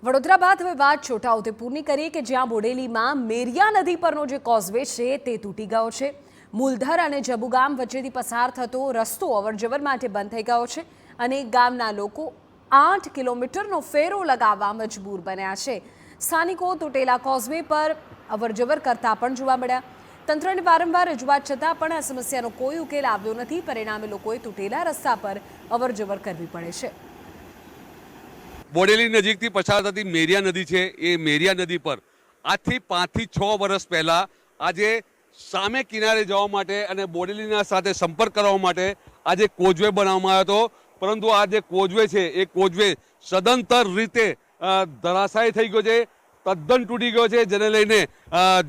વડોદરા બાદ હવે વાત છોટાઉદેપુરની કરીએ કે જ્યાં બોડેલીમાં મેરિયા નદી પરનો જે કોઝવે છે તે તૂટી ગયો છે। મૂલધર અને જબુગામ વચ્ચેથી પસાર થતો રસ્તો અવરજવર માટે બંધ થઈ ગયો છે અને ગામના લોકો 8 કિલોમીટરનો ફેરો લગાવવા મજબૂર બન્યા છે। સ્થાનિકો તૂટેલા કોઝવે પર અવરજવર કરતા પણ જોવા મળ્યા। તંત્રને વારંવાર રજૂઆત છતાં પણ આ સમસ્યાનો કોઈ ઉકેલ આવ્યો નથી। પરિણામે લોકોએ તૂટેલા રસ્તા પર અવરજવર કરવી પડે છે। બોડેલી નજીકથી પસાર થતી મેરિયા નદી છે, એ મેરિયા નદી પર આજથી 5 થી 6 વર્ષ પહેલા આજે સામે કિનારે જવા માટે અને બોડેલીના સાથે સંપર્ક કરવા માટે આજે કોઝવે બનાવવામાં આવ્યો હતો, પરંતુ આ જે કોઝવે છે એ કોઝવે સદંતર રીતે ધરાશાયી થઈ ગયો છે, તદ્દન તૂટી ગયો છે, જેને લઈને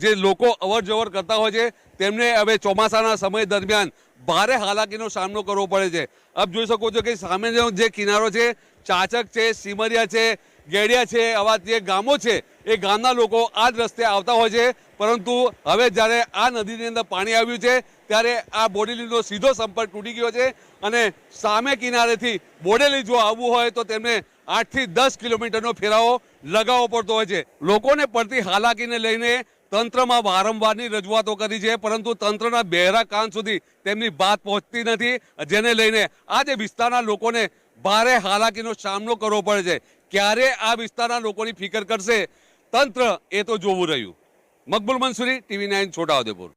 જે લોકો અવર જવર કરતા હોય છે તેમને હવે ચોમાસાના સમય દરમિયાન ભારે હાલાકીનો સામનો કરવો પડે છે। આપ જોઈ શકો છો કે સામેનો જે કિનારો છે, ચાચક છે, સિમરિયા છે, ગેડિયા છે, આવા જે ગામો છે એ ગામના લોકો આ જ રસ્તે આવતા હોય છે, પરંતુ હવે જ્યારે આ નદીની અંદર પાણી આવ્યું છે ત્યારે આ બોડેલીનો સીધો સંપર્ક તૂટી ગયો છે અને સામે કિનારેથી બોડેલી જો આવવું હોય તો તેમને 8 થી 10 કિલોમીટરનો ફેરાવો લગાવવો પડતો હોય છે। લોકોને પડતી હાલાકીને લઈને તંત્રમાં વારંવારની રજૂઆતો કરી છે, પરંતુ તંત્રના બહેરા કાન સુધી તેમની વાત પહોંચતી નથી, જેને લઈને આ જે વિસ્તારના લોકોને ભારે હાલાકીનો સામનો કરવો પડે છે। ક્યારે આ વિસ્તારના લોકોની ફિકર કરશે તંત્ર, એ તો જોવું રહ્યું। મકબૂલ મંસૂરી, TV9 છોટાઉદેપુર।